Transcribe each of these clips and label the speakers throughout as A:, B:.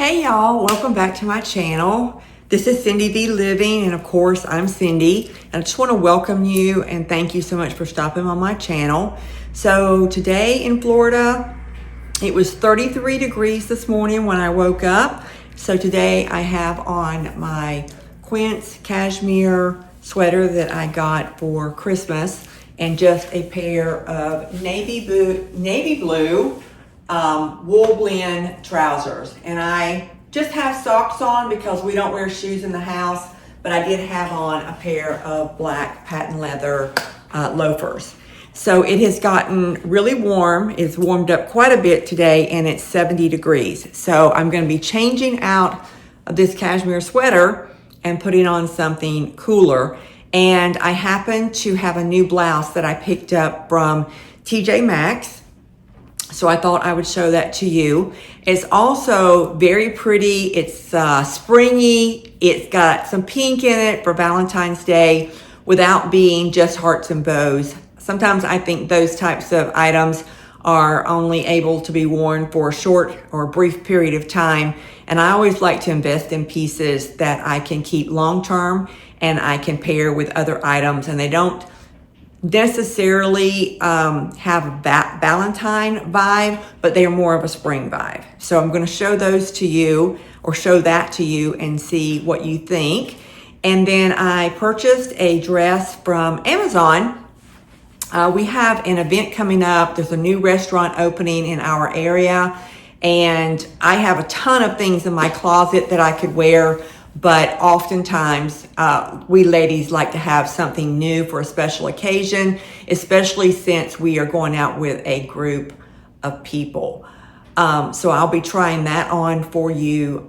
A: Hey y'all, welcome back to my channel. This is Cindy V Living, and of course I'm Cindy, and I just want to welcome you and thank you so much for stopping on my channel. So today in Florida, it was 33 degrees this morning when I woke up. So today I have on my Quince cashmere sweater that I got for Christmas and just a pair of navy blue wool blend trousers. And I just have socks on because we don't wear shoes in the house, but I did have on a pair of black patent leather loafers. So it has gotten really warm. It's warmed up quite a bit today and it's 70 degrees. So I'm going to be changing out of this cashmere sweater and putting on something cooler. And I happen to have a new blouse that I picked up from TJ Maxx. So I thought I would show that to you. It's also very pretty. It's springy. It's got some pink in it for Valentine's Day without being just hearts and bows. Sometimes I think those types of items are only able to be worn for a short or brief period of time. And I always like to invest in pieces that I can keep long term and I can pair with other items, and they don't necessarily have a Valentine vibe, but they are more of a spring vibe. So I'm going to show those to you, or show that to you, and see what you think. And then I purchased a dress from Amazon. We have an event coming up. There's a new restaurant opening in our area, and I have a ton of things in my closet that I could wear. But oftentimes, we ladies like to have something new for a special occasion, especially since we are going out with a group of people. So I'll be trying that on for you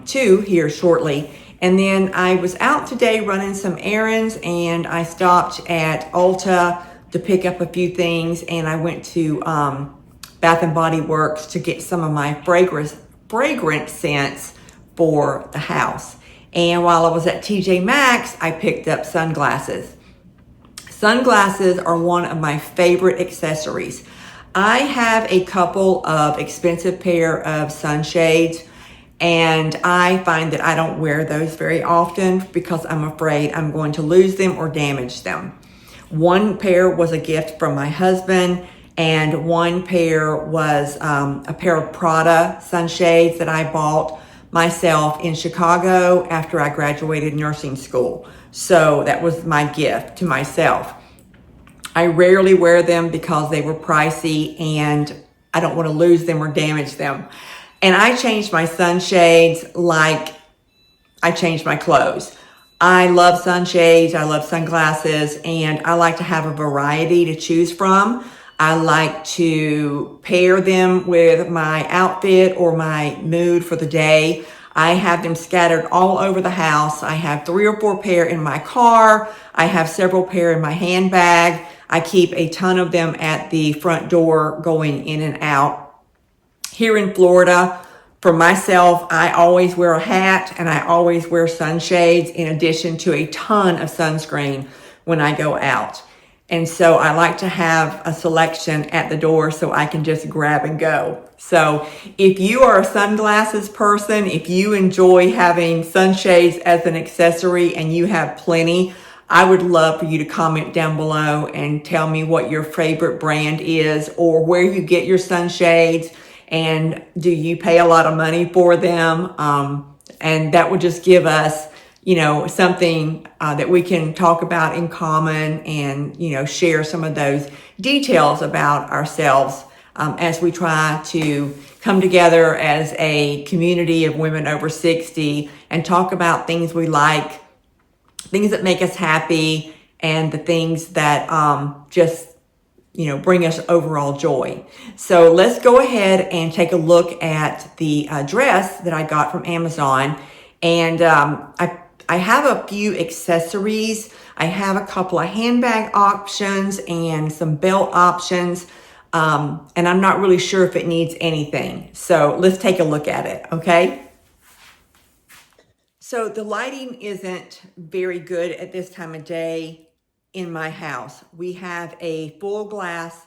A: too here shortly. And then I was out today running some errands, and I stopped at Ulta to pick up a few things, and I went to Bath and Body Works to get some of my fragrance scents for the house. And while I was at TJ Maxx, I picked up sunglasses. Sunglasses are one of my favorite accessories. I have a couple of expensive pair of sunshades, and I find that I don't wear those very often because I'm afraid I'm going to lose them or damage them. One pair was a gift from my husband, and one pair was a pair of Prada sunshades that I bought myself in Chicago after I graduated nursing school. So that was my gift to myself. I rarely wear them because they were pricey and I don't want to lose them or damage them. And I changed my sunshades like I changed my clothes. I love sunshades, I love sunglasses, and I like to have a variety to choose from. I like to pair them with my outfit or my mood for the day. I have them scattered all over the house. I have 3 or 4 pair in my car. I have several pair in my handbag. I keep a ton of them at the front door going in and out. Here in Florida, for myself, I always wear a hat and I always wear sunshades in addition to a ton of sunscreen when I go out. And so I like to have a selection at the door so I can just grab and go. So if you are a sunglasses person, if you enjoy having sunshades as an accessory and you have plenty, I would love for you to comment down below and tell me what your favorite brand is, or where you get your sunshades, and do you pay a lot of money for them? And that would just give us, something that we can talk about in common, and, share some of those details about ourselves as we try to come together as a community of women over 60 and talk about things we like, things that make us happy, and the things that just bring us overall joy. So let's go ahead and take a look at the dress that I got from Amazon. And I have a few accessories. I have a couple of handbag options and some belt options. And I'm not really sure if it needs anything. So let's take a look at it, okay? So the lighting isn't very good at this time of day in my house. We have a full glass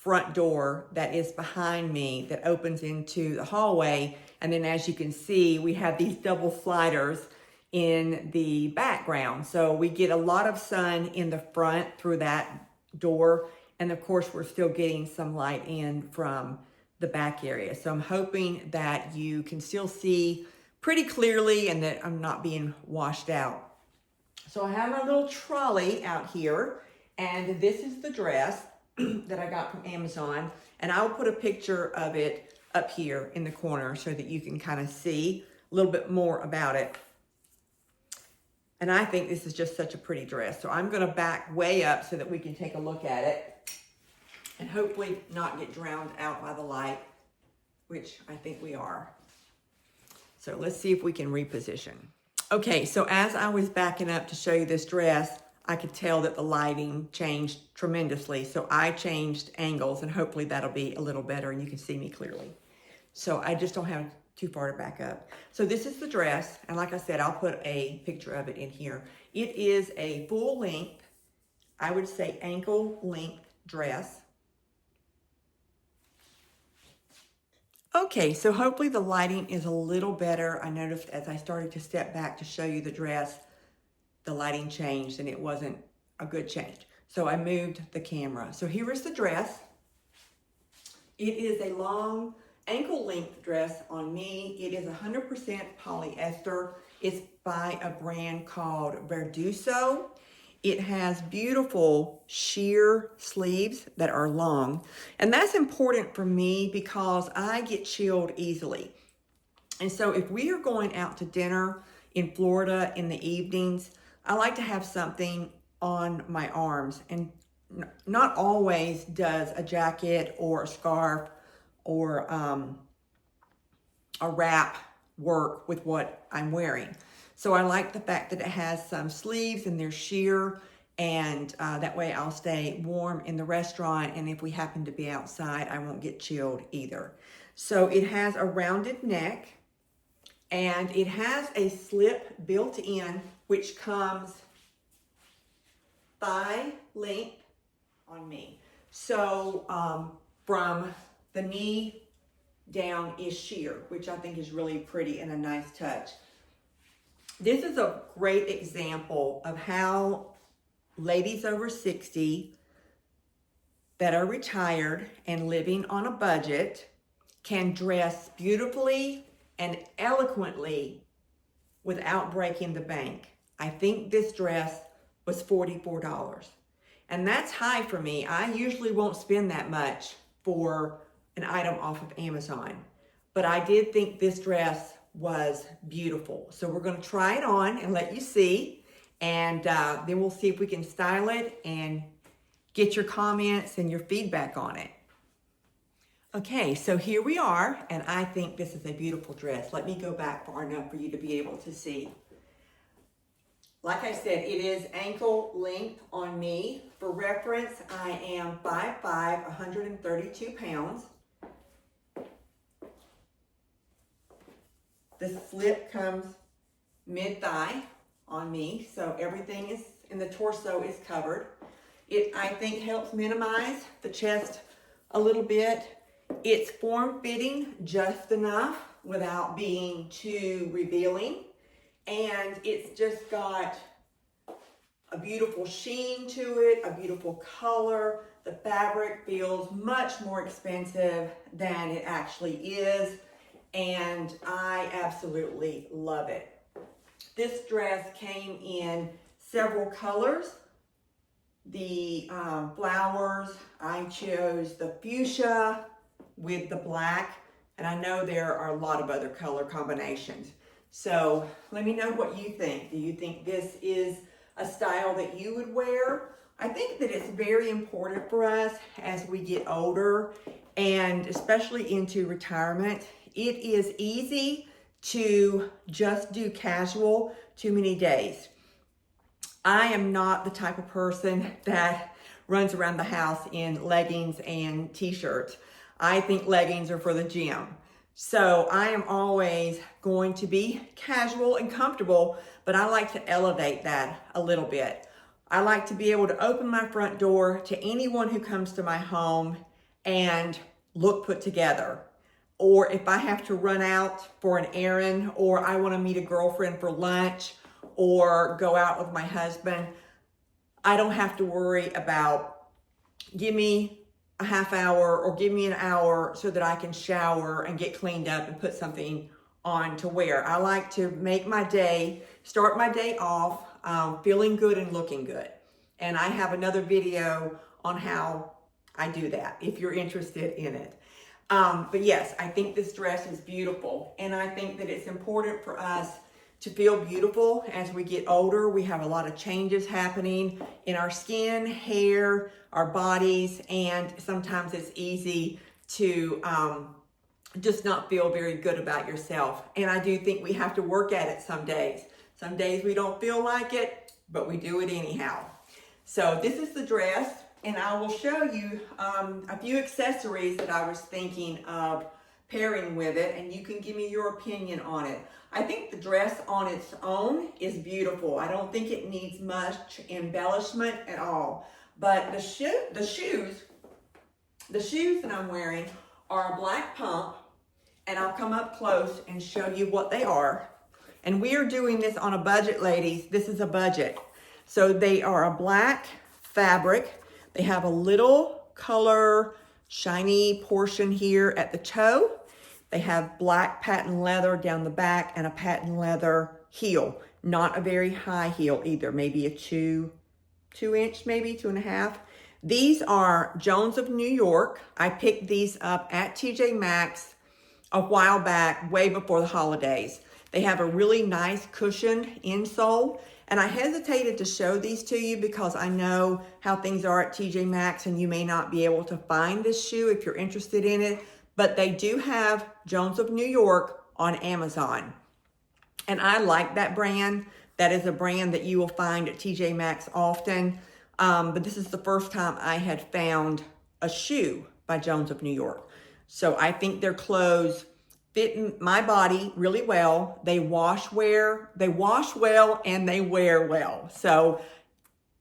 A: front door that is behind me that opens into the hallway. And then as you can see, we have these double sliders in the background. So we get a lot of sun in the front through that door. And of course, we're still getting some light in from the back area. So I'm hoping that you can still see pretty clearly and that I'm not being washed out. So I have my little trolley out here, and this is the dress that I got from Amazon. And I'll put a picture of it up here in the corner so that you can kind of see a little bit more about it. And I think this is just such a pretty dress. So I'm gonna back way up so that we can take a look at it and hopefully not get drowned out by the light, which I think we are. So let's see if we can reposition. Okay, so as I was backing up to show you this dress, I could tell that the lighting changed tremendously. So I changed angles, and hopefully that'll be a little better and you can see me clearly. So I just don't have too far to back up. So this is the dress, and like I said, I'll put a picture of it in here. It is a full length, I would say ankle length dress. Okay, so hopefully the lighting is a little better. I noticed as I started to step back to show you the dress, the lighting changed and it wasn't a good change. So I moved the camera. So here is the dress. It is a long ankle length dress on me. It is 100% polyester. It's by a brand called Verduso. It has beautiful sheer sleeves that are long. And that's important for me because I get chilled easily. And so if we are going out to dinner in Florida in the evenings, I like to have something on my arms. And not always does a jacket or a scarf or a wrap work with what I'm wearing. So I like the fact that it has some sleeves and they're sheer, and that way I'll stay warm in the restaurant, and if we happen to be outside, I won't get chilled either. So it has a rounded neck, and it has a slip built in, which comes thigh length on me. So from the knee down is sheer, which I think is really pretty and a nice touch. This is a great example of how ladies over 60 that are retired and living on a budget can dress beautifully and eloquently without breaking the bank. I think this dress was $44. And that's high for me. I usually won't spend that much for an item off of Amazon. But I did think this dress was beautiful. So we're gonna try it on and let you see. And then we'll see if we can style it and get your comments and your feedback on it. Okay, so here we are, and I think this is a beautiful dress. Let me go back far enough for you to be able to see. Like I said, it is ankle length on me. For reference, I am 5'5", 132 pounds. The slip comes mid-thigh on me, so everything is in the torso is covered. It, I think, helps minimize the chest a little bit. It's form-fitting just enough without being too revealing. And it's just got a beautiful sheen to it, a beautiful color. The fabric feels much more expensive than it actually is. And I absolutely love it. This dress came in several colors. The flowers, I chose the fuchsia with the black, and I know there are a lot of other color combinations. So let me know what you think. Do you think this is a style that you would wear? I think that it's very important for us as we get older, and especially into retirement. It is easy to just do casual too many days. I am not the type of person that runs around the house in leggings and t-shirts. I think leggings are for the gym. So I am always going to be casual and comfortable, but I like to elevate that a little bit. I like to be able to open my front door to anyone who comes to my home and look put together. Or if I have to run out for an errand, or I want to meet a girlfriend for lunch, or go out with my husband, I don't have to worry about, give me a half hour or give me an hour so that I can shower and get cleaned up and put something on to wear. I like to make my day, start my day off feeling good and looking good. And I have another video on how I do that if you're interested in it. But yes, I think this dress is beautiful. And I think that it's important for us to feel beautiful as we get older. We have a lot of changes happening in our skin, hair, our bodies, and sometimes it's easy to just not feel very good about yourself. And I do think we have to work at it some days. Some days we don't feel like it, but we do it anyhow. So this is the dress, and I will show you a few accessories that I was thinking of pairing with it, and you can give me your opinion on it. I think the dress on its own is beautiful. I don't think it needs much embellishment at all. But the shoes that I'm wearing are a black pump, and I'll come up close and show you what they are. And we are doing this on a budget, ladies. This is a budget. So they are a black fabric. They have a little color shiny portion here at the toe. They have black patent leather down the back and a patent leather heel. Not a very high heel either, maybe a two inch, maybe 2.5. These are Jones of New York. I picked these up at TJ Maxx a while back, way before the holidays. They have a really nice cushion insole. And I hesitated to show these to you because I know how things are at TJ Maxx and you may not be able to find this shoe if you're interested in it. But they do have Jones of New York on Amazon. And I like that brand. That is a brand that you will find at TJ Maxx often. But this is the first time I had found a shoe by Jones of New York. So I think their clothes fit my body really well. They wash well, and they wear well. So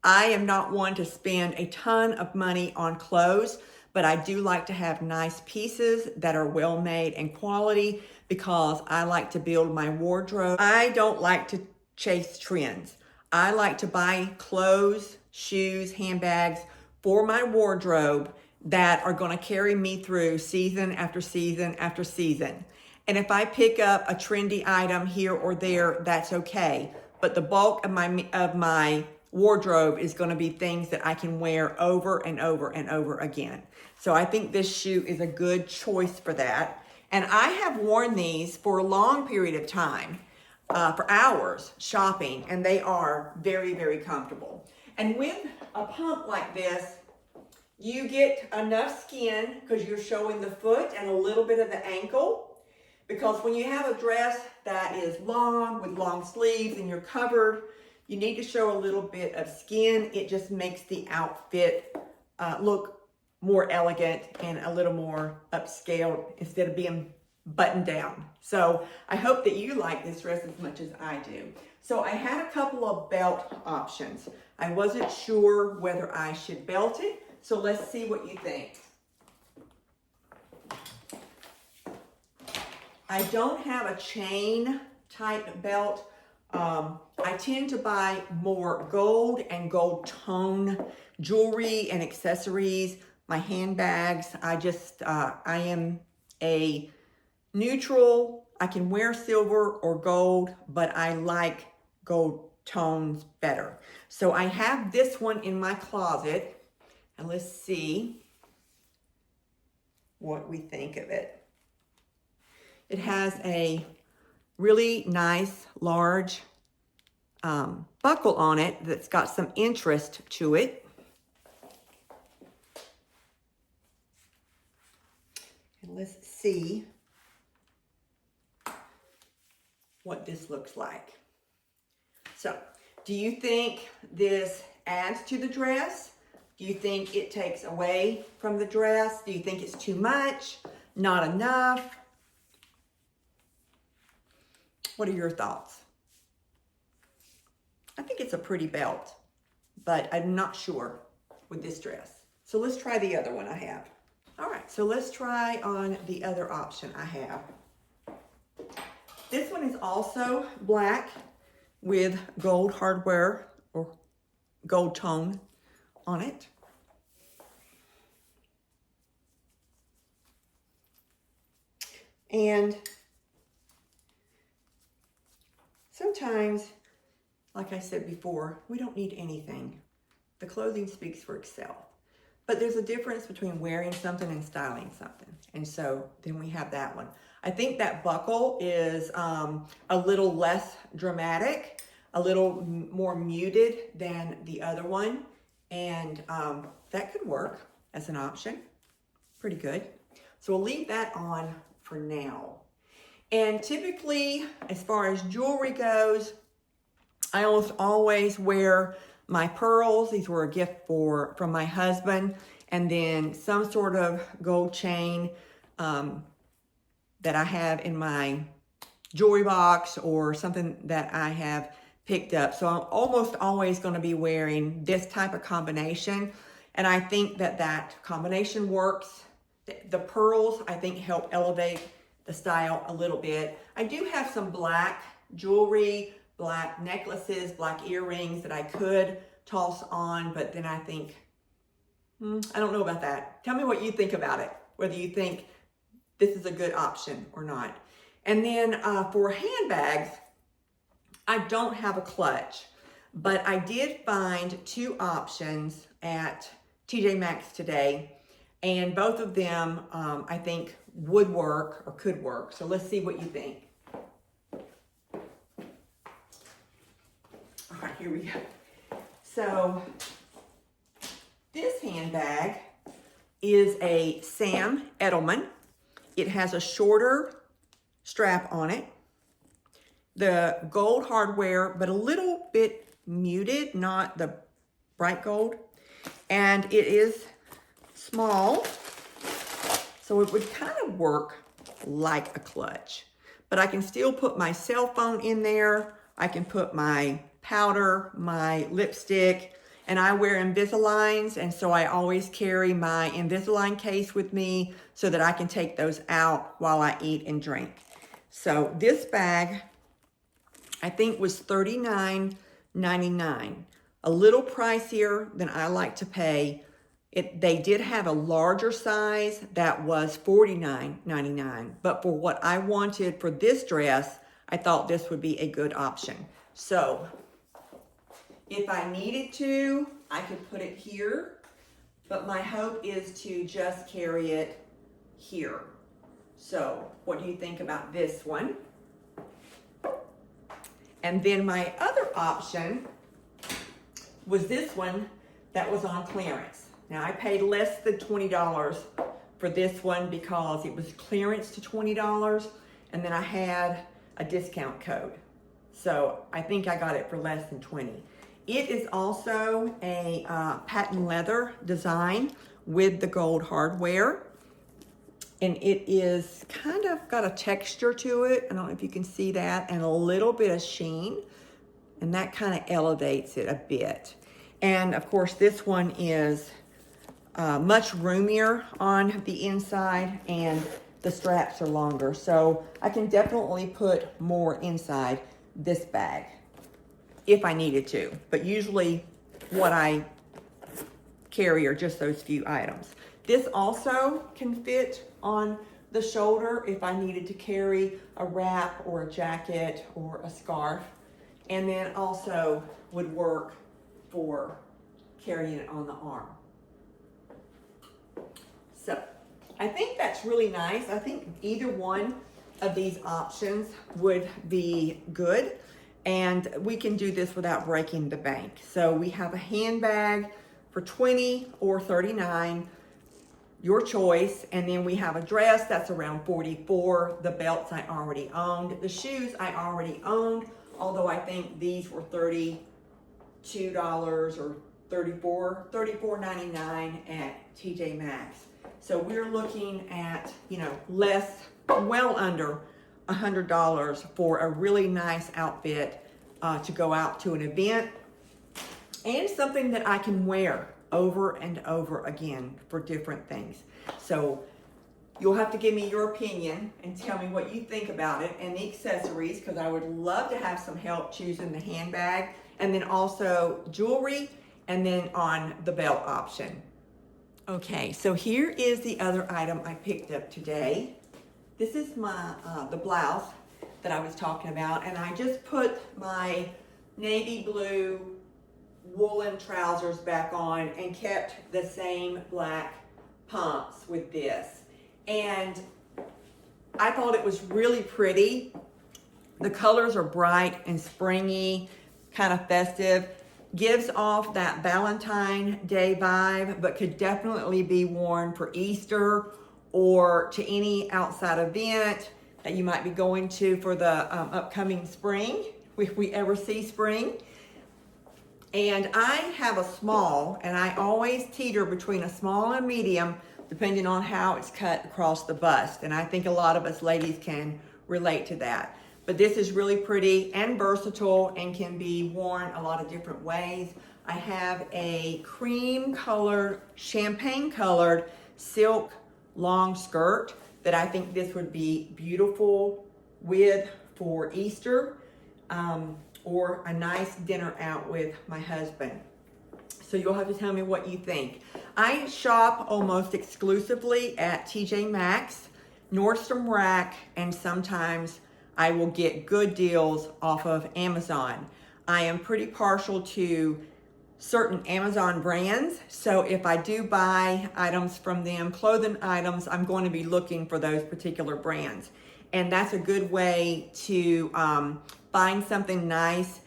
A: I am not one to spend a ton of money on clothes, but I do like to have nice pieces that are well made and quality because I like to build my wardrobe. I don't like to chase trends. I like to buy clothes, shoes, handbags for my wardrobe that are going to carry me through season after season after season. And if I pick up a trendy item here or there, that's okay. But the bulk of my wardrobe is going to be things that I can wear over and over and over again. So I think this shoe is a good choice for that. And I have worn these for a long period of time, for hours shopping, and they are very, very comfortable. And with a pump like this, you get enough skin because you're showing the foot and a little bit of the ankle. Because when you have a dress that is long with long sleeves and you're covered, you need to show a little bit of skin. It just makes the outfit look more elegant and a little more upscaled instead of being buttoned down. So I hope that you like this dress as much as I do. So I had a couple of belt options. I wasn't sure whether I should belt it. So let's see what you think. I don't have a chain type belt. I tend to buy more gold and gold tone jewelry and accessories, my handbags. I am a neutral. I can wear silver or gold, but I like gold tones better. So I have this one in my closet, and let's see what we think of it. It has a really nice, large buckle on it that's got some interest to it. And let's see what this looks like. So, do you think this adds to the dress? Do you think it takes away from the dress? Do you think it's too much? Not enough? What are your thoughts? I think it's a pretty belt, but I'm not sure with this dress. So let's try the other one I have. All right, so let's try on the other option I have. This one is also black with gold hardware or gold tone on it. And sometimes, like I said before, we don't need anything. The clothing speaks for itself. But there's a difference between wearing something and styling something. And so then we have that one. I think that buckle is a little less dramatic, a little more muted than the other one. And that could work as an option. Pretty good. So we'll leave that on for now. And typically, as far as jewelry goes, I almost always wear my pearls. These were a gift from my husband. And then some sort of gold chain that I have in my jewelry box or something that I have picked up. So I'm almost always going to be wearing this type of combination. And I think that combination works. The pearls, I think, help elevate the style a little bit. I do have some black jewelry, black necklaces, black earrings that I could toss on, but then I think, I don't know about that. Tell me what you think about it, whether you think this is a good option or not. And then for handbags, I don't have a clutch, but I did find two options at TJ Maxx today, and both of them I think would work or could work. So let's see what you think. All right, here we go. So this handbag is a Sam Edelman. It has a shorter strap on it. The gold hardware, but a little bit muted, not the bright gold. And it is small, so it would kind of work like a clutch. But I can still put my cell phone in there. I can put my powder, my lipstick, and I wear Invisaligns, and so I always carry my Invisalign case with me so that I can take those out while I eat and drink. So this bag, I think, was $39.99. A little pricier than I like to pay. They did have a larger size that was $49.99, but for what I wanted for this dress, I thought this would be a good option. So if I needed to, I could put it here, but my hope is to just carry it here. So what do you think about this one? And then my other option was this one that was on clearance. Now I paid less than $20 for this one because it was clearance to $20, and then I had a discount code. So I think I got it for less than $20. It is also a patent leather design with the gold hardware. And it is kind of got a texture to it. I don't know if you can see that, and a little bit of sheen. And that kind of elevates it a bit. And of course, this one is much roomier on the inside, and the straps are longer. So I can definitely put more inside this bag if I needed to. But usually what I carry are just those few items. This also can fit on the shoulder if I needed to carry a wrap or a jacket or a scarf. And then also would work for carrying it on the arm. So I think that's really nice. I think either one of these options would be good. And we can do this without breaking the bank. So we have a handbag for $20 or $39, your choice. And then we have a dress that's around $44. The belts I already owned. The shoes I already owned, although I think these were $32 or $34.99 at TJ Maxx. So we're looking at, less, well under $100 for a really nice outfit to go out to an event, and something that I can wear over and over again for different things. So you'll have to give me your opinion and tell me what you think about it and the accessories, because I would love to have some help choosing the handbag, and then also jewelry, and then on the belt option. Okay, so here is the other item I picked up today. This is my the blouse that I was talking about, and I just put my navy blue woolen trousers back on and kept the same black pumps with this. And I thought it was really pretty. The colors are bright and springy, kind of festive. Gives off that Valentine Day vibe, but could definitely be worn for Easter or to any outside event that you might be going to for the upcoming spring, if we ever see spring. And I have a small, and I always teeter between a small and a medium, depending on how it's cut across the bust. And I think a lot of us ladies can relate to that. But this is really pretty and versatile and can be worn a lot of different ways. I have a cream colored, champagne colored silk long skirt that I think this would be beautiful with for Easter or a nice dinner out with my husband. So you'll have to tell me what you think. I shop almost exclusively at TJ Maxx, Nordstrom Rack, and sometimes I will get good deals off of Amazon. I am pretty partial to certain Amazon brands, so if I do buy items from them, clothing items, I'm going to be looking for those particular brands. And that's a good way to find something nice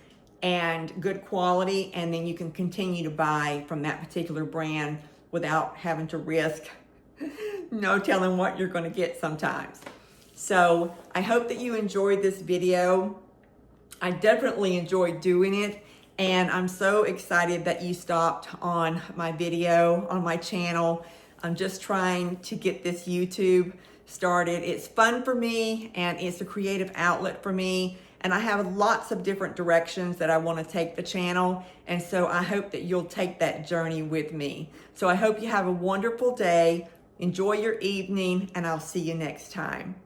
A: and good quality, and then you can continue to buy from that particular brand without having to risk no telling what you're going to get sometimes. So I hope that you enjoyed this video. I definitely enjoyed doing it, and I'm so excited that you stopped on my video on my channel. I'm just trying to get this YouTube started. It's fun for me, and it's a creative outlet for me, and I have lots of different directions that I want to take the channel, and so I hope that you'll take that journey with me. So I hope you have a wonderful day, enjoy your evening, and I'll see you next time.